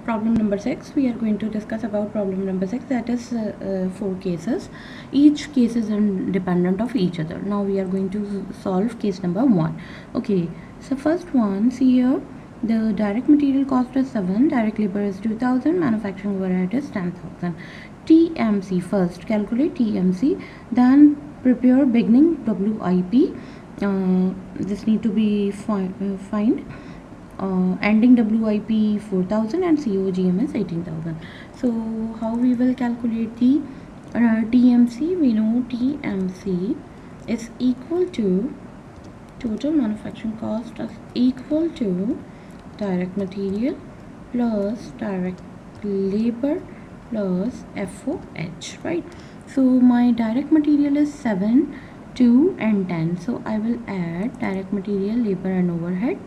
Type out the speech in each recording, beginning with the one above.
problem number 6. We are going to discuss about problem number 6, that is 4 cases. Each case is independent of each other. Now we are going to solve case number 1. Okay, so first one, see here, the direct material cost is 7, direct labor is 2000, manufacturing overhead is 10,000. TMC, first calculate TMC, then prepare beginning WIP. This need to be find ending WIP 4000 and COGM is 18,000. So how we will calculate the TMC? We know TMC is equal to total manufacturing cost is equal to direct material plus direct labor plus FOH, right? So my direct material is 7, 2 and 10. So I will add direct material, labor and overhead.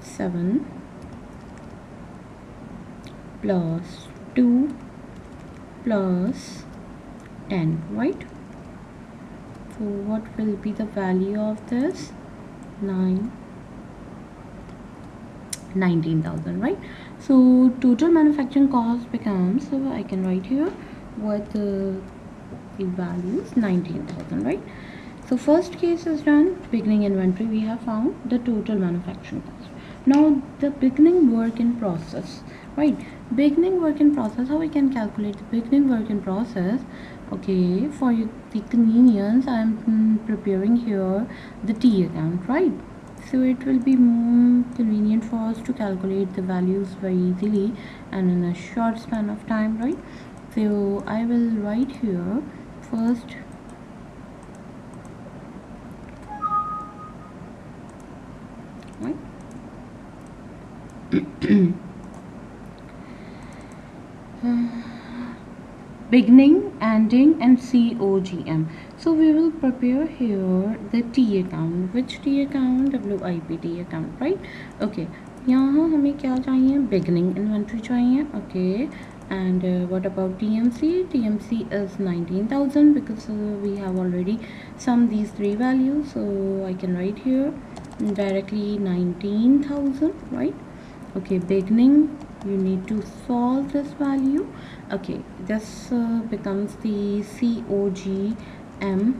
7 plus 2 plus 10, right? So what will be the value of this? 19,000, right? So total manufacturing cost becomes, so I can write here what the values, 19,000, right? So first case is done, beginning inventory, we have found the total manufacturing cost. Now the beginning work in process, right? Beginning work in process, how we can calculate the beginning work in process? Okay, for the convenience, I am preparing here the T account, right? So it will be more convenient for us to calculate the values very easily and in a short span of time, right? So I will write here first right? Beginning, ending and COGM. So we will prepare here the T account. Which T account? WIP T account, right? Okay, यहाँ हमें क्या चाहिए? Beginning inventory चाहिए. Okay, and what about TMC? TMC is 19,000 because we have already summed these three values. So I can write here directly 19,000, right? Okay, beginning, you need to solve this value. Okay, this becomes the COGM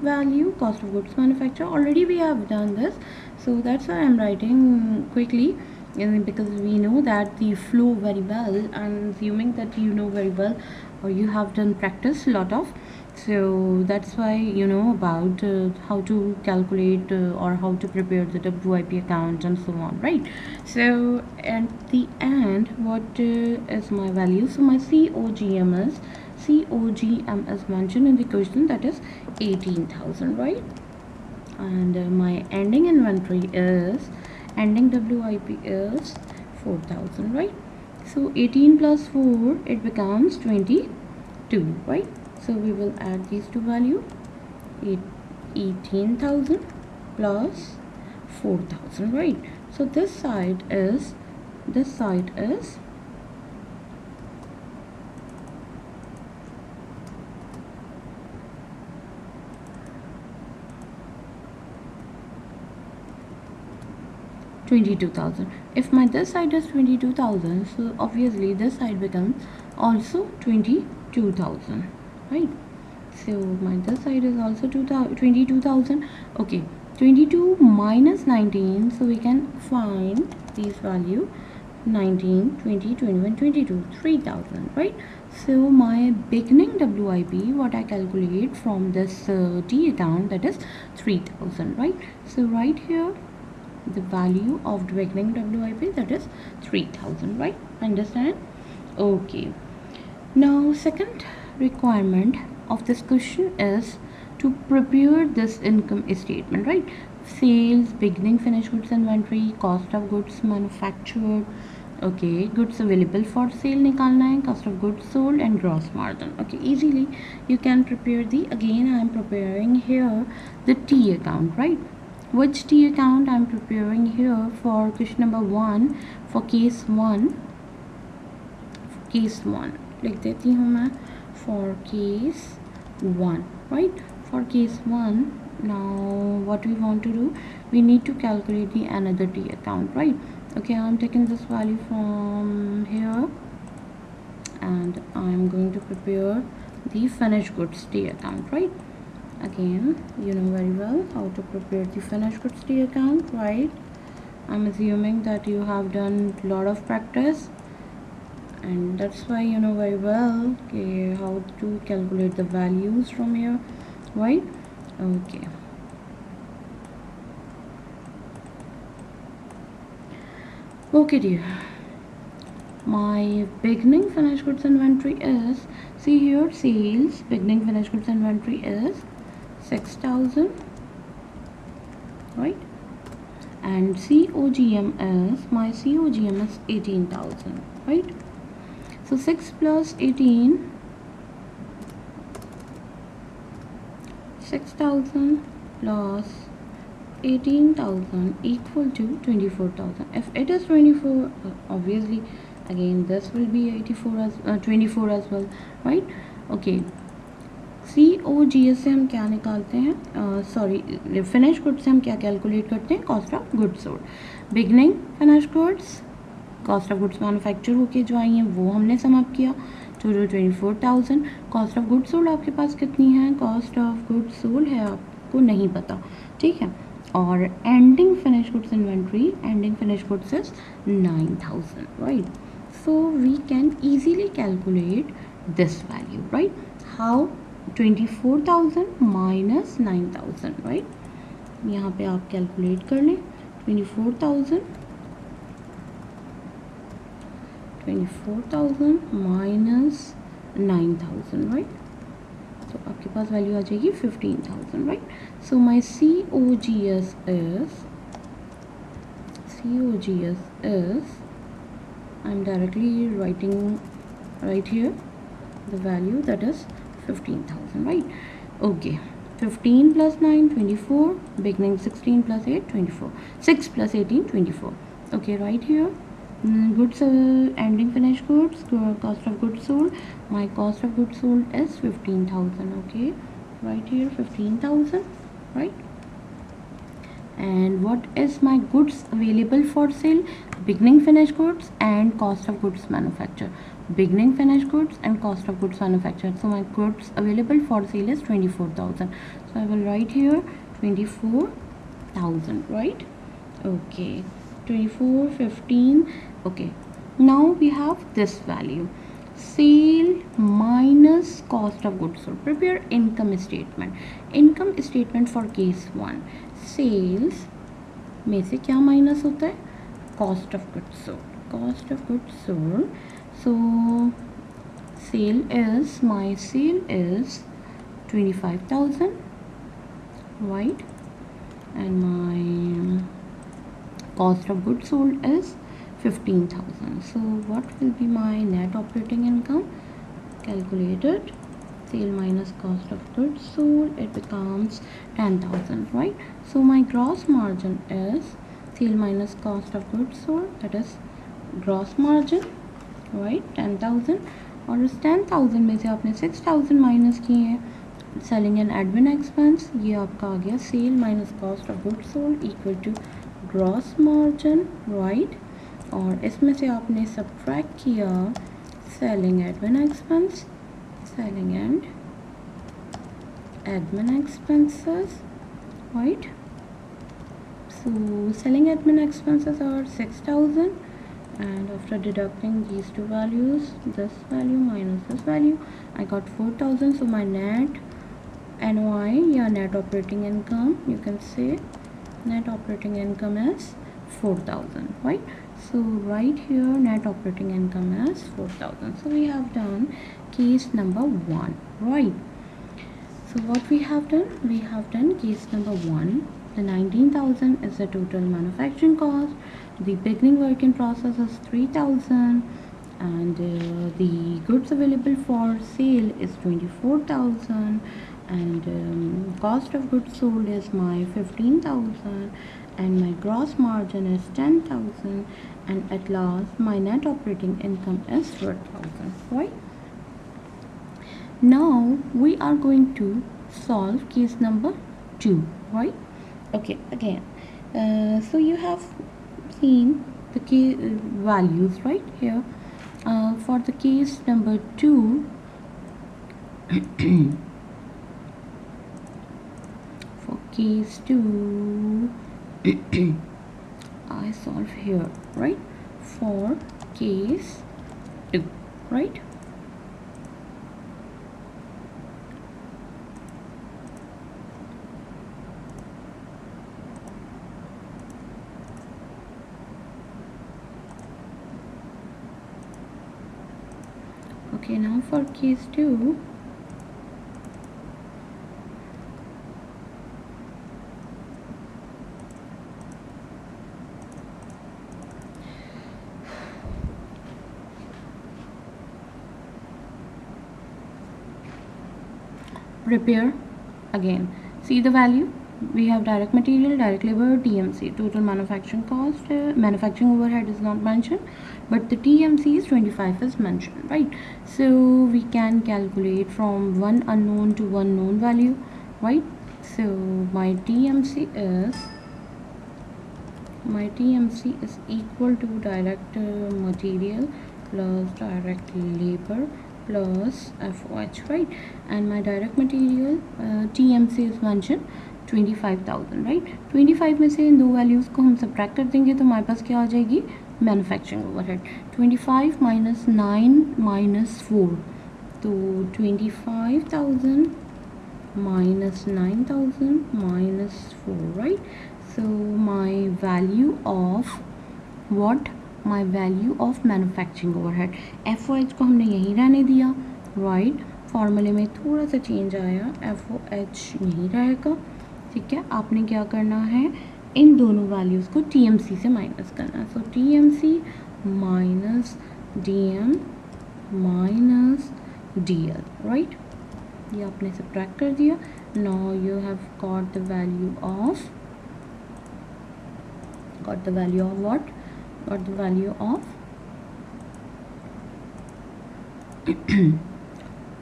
value, cost of goods manufactured. Already we have done this, so that's why I'm writing quickly, because we know that the flow very well. I'm assuming that you know very well, or you have done practice a lot of, so that's why you know about how to calculate or how to prepare the WIP account and so on, right? So at the end, what is my value? So my COGM is mentioned in the question, that is 18,000, right? And my ending inventory is, ending WIP is 4,000, right? So 18 plus 4, it becomes 22, right? So we will add these two values, 18,000 plus 4,000, right? So this side is 22,000. If my this side is 22,000, so obviously this side becomes also 22,000, right? So my this side is also 22,000. Okay, 22 minus 19, so we can find these value 19, 20, 21, 22, 3,000, right? So my beginning WIP, what I calculate from this T account, that is 3,000, right? So right here the value of the beginning WIP, that is 3,000, right? Understand? Okay, now second requirement of this question is to prepare this income statement, right? Sales, beginning finished goods inventory, cost of goods manufactured, okay, goods available for sale निकालना है, cost of goods sold and gross margin. Okay, easily you can prepare the, again I am preparing here the T account, right? Which T account I am preparing here for question number 1, for case 1 लिख देती हूँ मैं, for case 1, right? For case 1, now what we want to do, we need to calculate the another T account, right? Okay, I'm taking this value from here and I'm going to prepare the finished goods T account, right? Again, you know very well how to prepare the finished goods T account, right? I'm assuming that you have done a lot of practice and that's why you know very well okay, how to calculate the values from here, right? Okay. Okay dear, my beginning finished goods inventory is, see here, sales beginning finished goods inventory is 6,000, right? And COGM is, my COGM is 18,000, right? So 6 plus 18, 6,000 plus 18,000 equal to 24,000. If it is 24, obviously again this will be 84 as 24 as well, right? Okay, COGS से हम क्या निकालते हैं, sorry finish goods से हम क्या calculate करते हैं, cost of goods sold. Beginning finish goods cost of goods manufacture होके जो आई हैं वो हमने सम अप किया, total 24,000। Cost of goods sold आपके पास कितनी है, कॉस्ट ऑफ गुड्स सोल्ड है आपको नहीं पता, ठीक है। और ending finish goods inventory, ending finish goods is 9,000, right? So we can easily calculate this value, right? How, 24,000 minus 9,000, right? यहाँ पे आप कैलकुलेट कर लें 24,000 माइनस 9,000, राइट? तो आपके पास वैल्यू आ जाएगी 15,000, right? So my COGS is I'm directly writing right here the value, that is 15,000, right? Okay, 15 plus 9 24, beginning 16 plus 8 24, 6 plus 18 24. Okay, right here goods ending finished goods, cost of goods sold, my cost of goods sold is 15,000. okay, right here 15,000, right? And what is my goods available for sale, beginning finished goods and cost of goods manufactured, beginning finished goods and cost of goods manufactured. So my goods available for sale is 24,000, so I will write here 24,000, right? Okay, 24 15. Okay, now we have this value, sale minus cost of goods sold. Prepare income statement, income statement for case 1। Sales में से क्या minus होता है, cost of goods sold, cost of goods sold. So sale is, my sale is 25,000, right? And my cost of goods sold is 15,000. So what will be my net operating income? Calculated, sale minus cost of goods sold, it becomes 10,000, right? So my gross margin is sale minus cost of goods sold, that is gross margin, right? 10,000। और उस 10,000 में से आपने 6,000 minus किए हैं selling and admin expense, ये आपका आ गया sale minus cost of goods sold equal to gross margin, right? और इसमें से आपने सब्ट्रैक्ट किया selling admin expense, selling and admin expenses, right? So selling admin expenses are 6,000, and after deducting these two values, this value minus this value, I got 4,000. So my net NOI, yeah, net operating income, you can say net operating income is 4,000, right? So right here net operating income is 4,000. So we have done case number 1, right? So what we have done, we have done case number 1. The 19,000 is the total manufacturing cost, the beginning work in process is 3,000, and the goods available for sale is 24,000, and cost of goods sold is my 15,000, and my gross margin is 10,000, and at last my net operating income is 4,000, right? Now we are going to solve case number 2, right? Okay, again, so you have seen the values right here. For the case number 2, for case 2 I solve here, right? For case 2, right? Okay, now for case 2, prepare again. See the value. We have direct material, direct labor, TMC, total manufacturing cost. Manufacturing overhead is not mentioned, but the TMC is 25 is mentioned, right? So we can calculate from one unknown to one known value, right? So my TMC is equal to direct material plus direct labor plus FOH, right? And my direct material TMC is mentioned 25,000, right 25 में से इन दो values को हम subtract कर देंगे तो हमारे पास क्या आ जाएगी, मैन्युफैक्चरिंग ओवरहेड 25 माइनस 9 माइनस 4, तो 25,000 minus 9,000 minus 4, right? So my value of what? My value of manufacturing overhead, FOH को हमने यहीं रहने दिया, right? फॉर्मूले में थोड़ा सा चेंज आया, FOH यहीं रहेगा, ठीक है? आपने क्या करना है, इन दोनों वैल्यूज़ को TMC से माइनस करना है. सो TMC minus DM minus DL, right? ये आपने सब्ट्रैक्ट कर दिया. Now you have got the value of what? Got the value of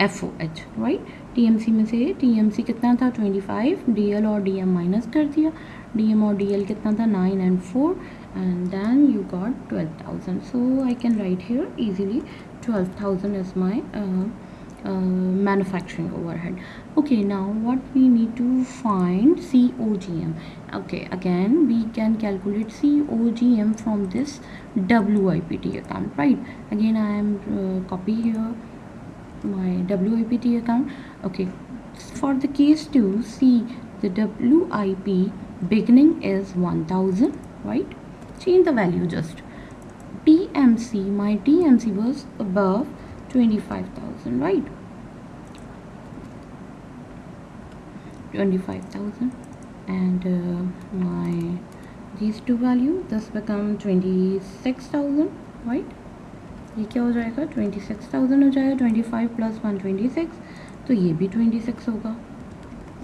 FOH, right? TMC में से TMC कितना था 25, DL और DM माइनस कर दिया, DM और DL कितना था 9 and 4, and then you got 12,000. So I can write here easily 12,000 is my manufacturing overhead. Okay, now what we need to find, COGM. Okay, again we can calculate COGM from this WIPT account, right? Again I am copy here my WIPT account. Okay, for the case 2, see the WIP beginning is 1000, right? Change the value just. TMC, my TMC was above 25,000, right? 25,000, and my these two value, this become 26,000, right? ये क्या हो जाएगा, 26,000 हो जाएगा. 25 plus 1 26, तो ये भी 26 होगा.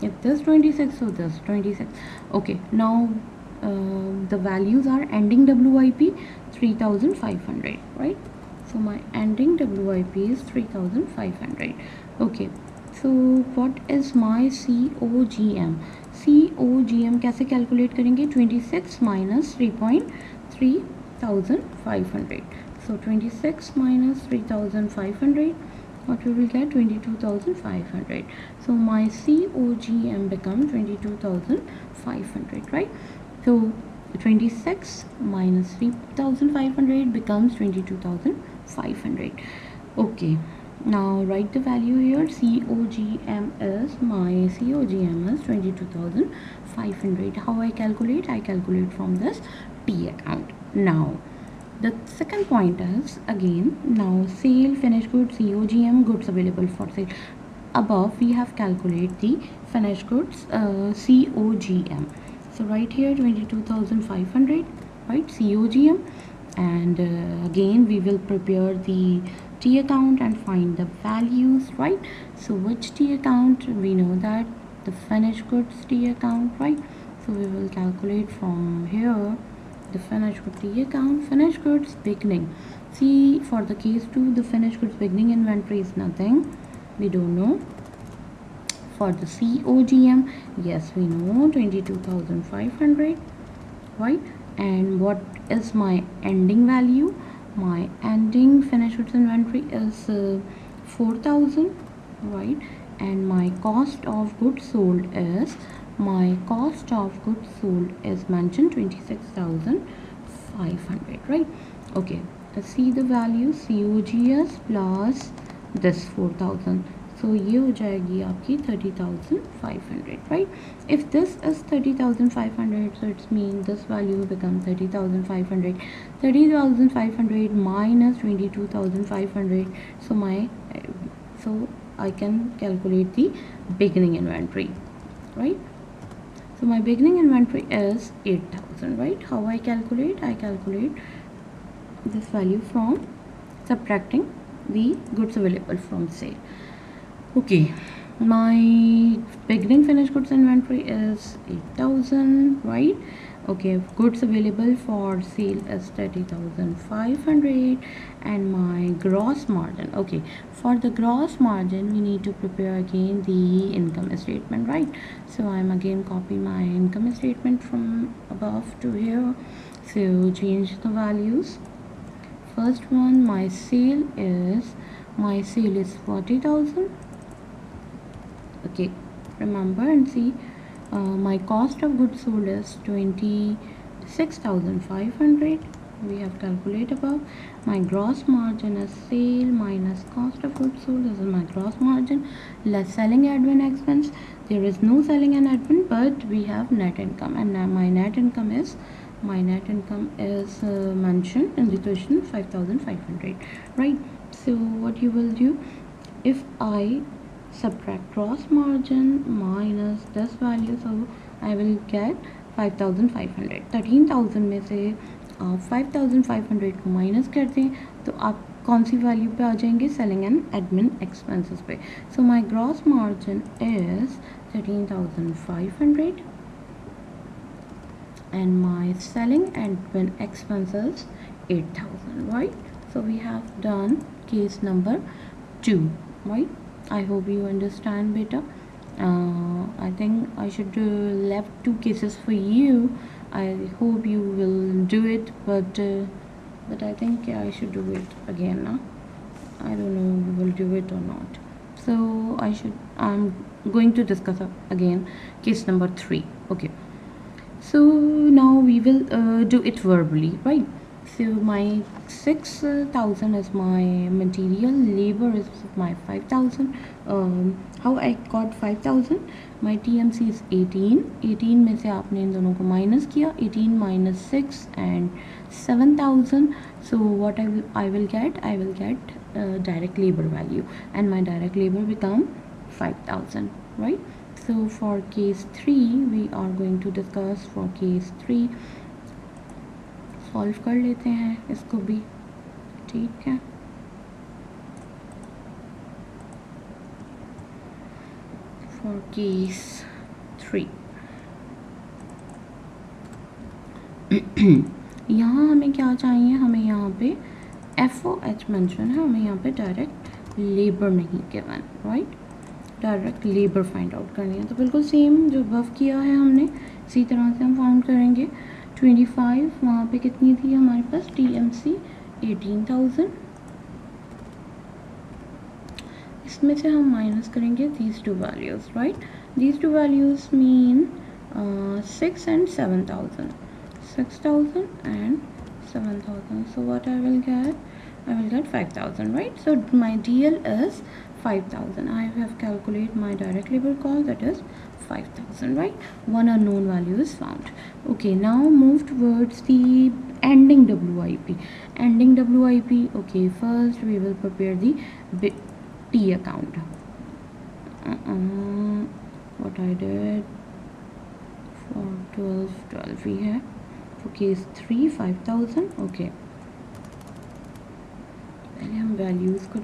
If this 26, so this 26. Okay, now the values are ending WIP 3,500, right? So my ending WIP is 3,500. Okay, so what is my COGM? COGM कैसे कैलकुलेट करेंगे, 26 minus 3,500. So 26 minus 3,500, what we will get, 22,500. So my COGM becomes 22,500, right? So 26 minus 3,500 becomes 22,500. Okay, now write the value here. COGM is 22,500. How I calculate? I calculate from this T account. Now the second point is, again, now sale, finished goods, COGM, goods available for sale. Above we have calculated the finished goods COGM. So right here 22,500, right, COGM, and again we will prepare the T account and find the values, right? So which T account? We know that the finished goods T account, right? So we will calculate from here the finished goods T account. Finished goods beginning, see for the case 2, the finished goods beginning inventory is nothing, we don't know. For the COGM, yes, we know 22,500, right? And what is my ending value. My ending finished goods inventory is 4000, right? And my cost of goods sold is mentioned 26,500, right? Okay, let's see the value COGS plus this 4000, so ये हो जाएगी आपकी 30,500, right? If this is 30,500, so it's mean this value will become 30,500. 30,500 minus 22,500, so I can calculate the beginning inventory, right? So my beginning inventory is 8,000, right? How I calculate? I calculate this value from subtracting the goods available from sale. Okay, my beginning finished goods inventory is 8,000, right? Okay, goods available for sale is 30,500, and my gross margin. Okay, for the gross margin we need to prepare again the income statement, right? So I'm again copy my income statement from above to here. So change the values. First one, my sale is 40,000. Okay, remember and see, my cost of goods sold is 26,500. We have calculated above. My gross margin is sale minus cost of goods sold. This is my gross margin less selling admin expense. There is no selling and admin, but we have net income, and my net income is mentioned in the question 5,500, right? So what you will do, if I subtract gross margin minus this value, so I will get 5,500. 13,000 में से 5,500 को minus कर दें तो आप कौन सी value पे आ जाएंगे? सेलिंग एंड एडमिन एक्सपेंसेस पे. So my gross margin is 13,500 and my selling and admin expenses 8,000, right? So we have done case number 2, right? I hope you understand better. I think I should left 2 cases for you. I hope you will do it, but I think I should do it again now. I don't know if you will do it or not. So I'm going to discuss again case number 3. Okay, so now we will do it verbally, right? So my 6,000 is my material, labor is my 5,000. How I got 5,000? My TMC is 18 में से आपने इन दोनों को minus किया, 18 minus 6 and 7,000. So what I will get direct labor value, and my direct labor become 5,000, right? So for case 3 we are going to discuss for case 3. Solve कर लेते हैं इसको भी, ठीक है? फॉर केस 3 यहाँ हमें क्या चाहिए? हमें यहाँ पे FOH मेंशन है, हमें यहाँ पे डायरेक्ट लेबर नहीं given, right? Direct labour find out करनी है. तो बिल्कुल सेम जो अबव किया है हमने, इसी तरह से हम फाउंड करेंगे. 25 वहाँ पे कितनी थी हमारे पास? TMC 18,000. इसमें से हम माइनस करेंगे these two values, right? These two values mean 6 and 7,000. 6,000 and 7,000. So what I will get? I will get 5,000, right? So my DL is 5,000. I have calculated my direct labor cost, that is 5,000, right? One unknown value is found. Okay, now move towards the ending WIP. Ending WIP. Okay, first we will prepare the T account. What I did for 12 we have. For case 3 5,000. Okay, पहले हम values को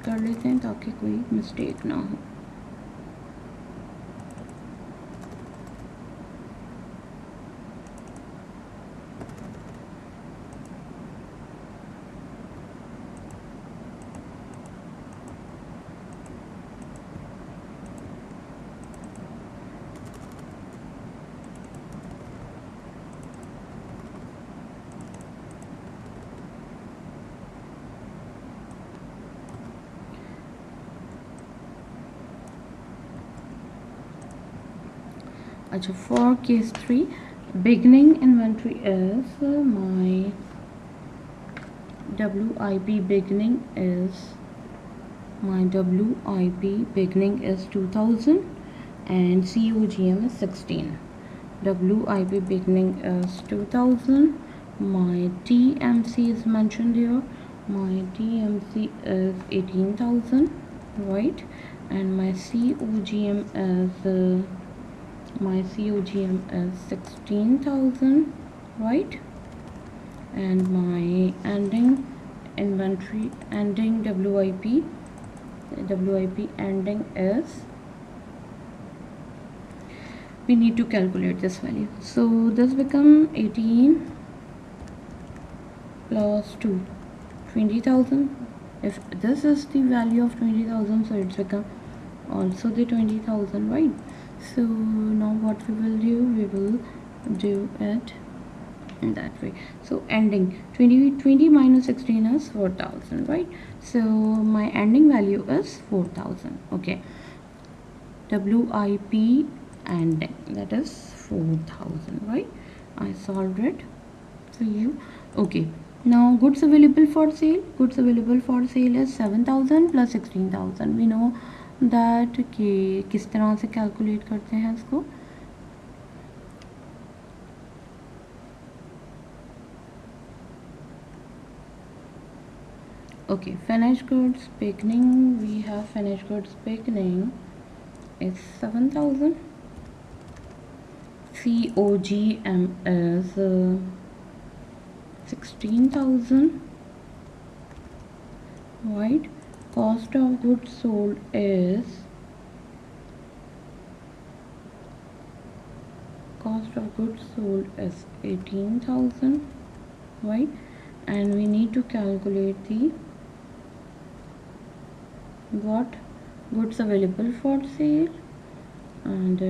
कर लेते हैं ताकि कोई mistake ना हो. अच्छा, for case 3 beginning inventory is my WIP beginning is 2000 and COGM is 16. WIP beginning is 2000. My TMC is mentioned here. My TMC is 18,000, right? And my COGM is 16,000, right? And my ending inventory, ending WIP ending is, we need to calculate this value. So this become 18 plus 2, 20,000. If this is the value of 20,000, so it's become also the 20,000, right? So now what we will do, it in that way. So ending 20 minus 16 is 4,000, right? So my ending value is 4,000. Okay, WIP ending, that is 4,000, right? I solved it for you. Okay, now goods available for sale. Goods available for sale is 7,000 plus 16,000. We know that कि किस तरह से calculate करते हैं इसको. Okay, finished goods beginning, we have finished goods beginning is 7,000. COGM is 16,000, right? Cost of goods sold is 18,000, right? And we need to calculate the what goods available for sale and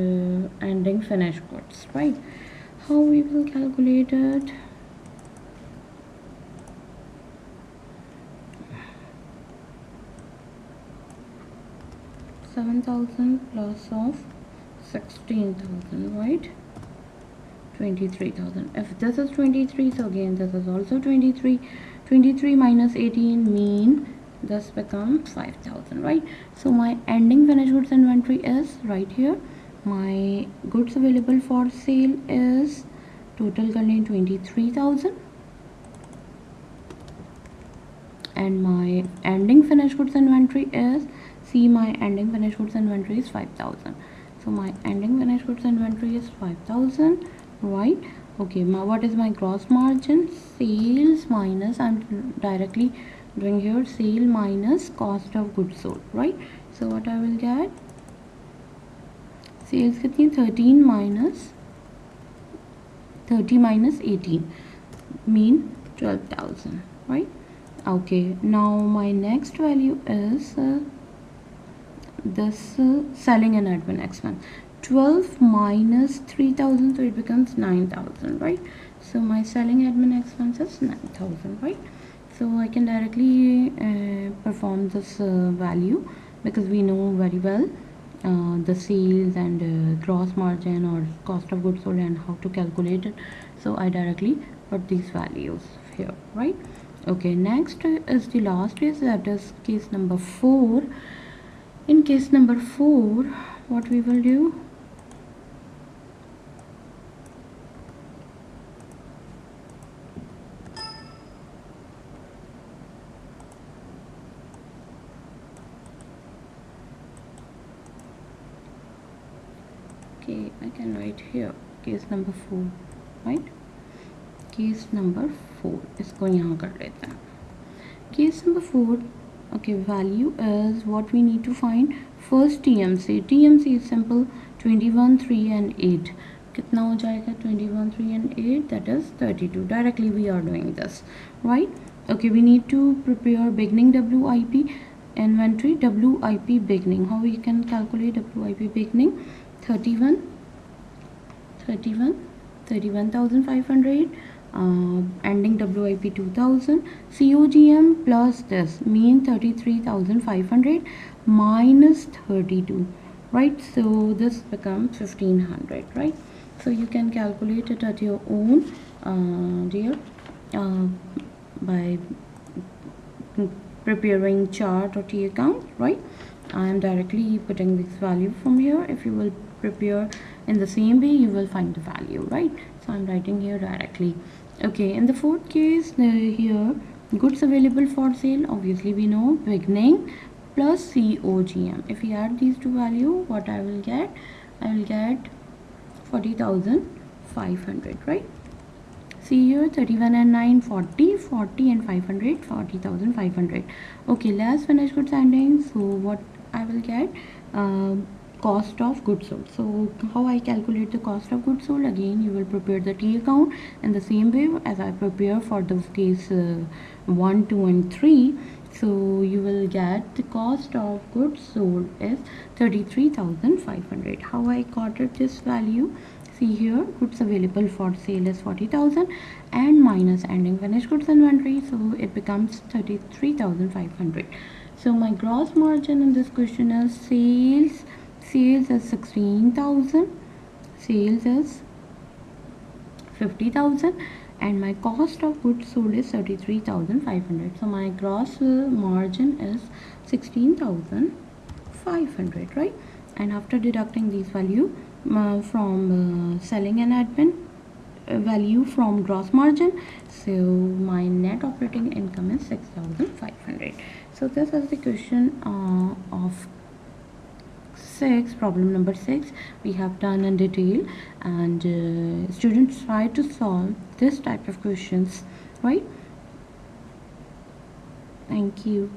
ending finished goods, right? How we will calculate it? $7,000 plus of 16,000, right? 23,000. If this is 23, so again this is also 23. 23 minus 18 mean this becomes 5,000, right? So my ending finished goods inventory is right here. My goods available for sale is total करने 23,000 and my ending finished goods inventory is, see, my ending finished goods inventory is 5,000. So my ending finished goods inventory is 5,000, right? Okay, what is my gross margin? Sales minus, I'm directly doing here, sale minus cost of goods sold, right? So what I will get, sales कितनी, 30 minus 18 mean 12,000, right? Okay, now my next value is this selling and admin expense. 12 minus 3,000, so it becomes 9,000, right? So my selling admin expense is 9,000, right? So I can directly perform this value because we know very well the sales and gross margin or cost of goods sold and how to calculate it. So I directly put these values here, right? Okay, next is the last case, that is case number 4. In case number 4, what we will do, okay, I can write here case number 4, right? Case number 4, इसको यहाँ कर लेते हैं. Case number 4, okay, value is what we need to find. First TMC. TMC is simple, 21, 3 and 8. कितना हो जाएगा? 21, 3 and 8, that is 32. Directly we are doing this, right? Okay, we need to prepare beginning WIP inventory, WIP beginning. How we can calculate WIP beginning? 31,500. Ending WIP 2000. COGM plus this mean 33,500 minus 32. right? So this becomes 1500, right? So you can calculate it at your own, dear, uh, by preparing chart or T account, right? I am directly putting this value from here. If you will prepare in the same way, you will find the value, right? So I'm writing here directly. Okay, in the fourth case, here goods available for sale, obviously we know beginning plus COGM. If we add these two value, what I will get? I will get 40,500, right? See here, 31 and 9, 40, 40 and 500, 40,500. Okay, last finished goods ending. So what I will get? Cost of goods sold. So how I calculate the cost of goods sold? Again, you will prepare the T account in the same way as I prepare for the case 1, 2 and 3. So you will get the cost of goods sold is 33,500. How I got it this value? See here, goods available for sale is 40,000 and minus ending finished goods inventory, so it becomes 33,500. So my gross margin in this question is sales is 16,000, sales is 50,000, and my cost of goods sold is 33,500. So my gross margin is 16,500, right? And after deducting these value from selling and admin value from gross margin, so my net operating income is 6,500. So this is the question of 6, problem number 6 we have done in detail, and students try to solve this type of questions, right? Thank you.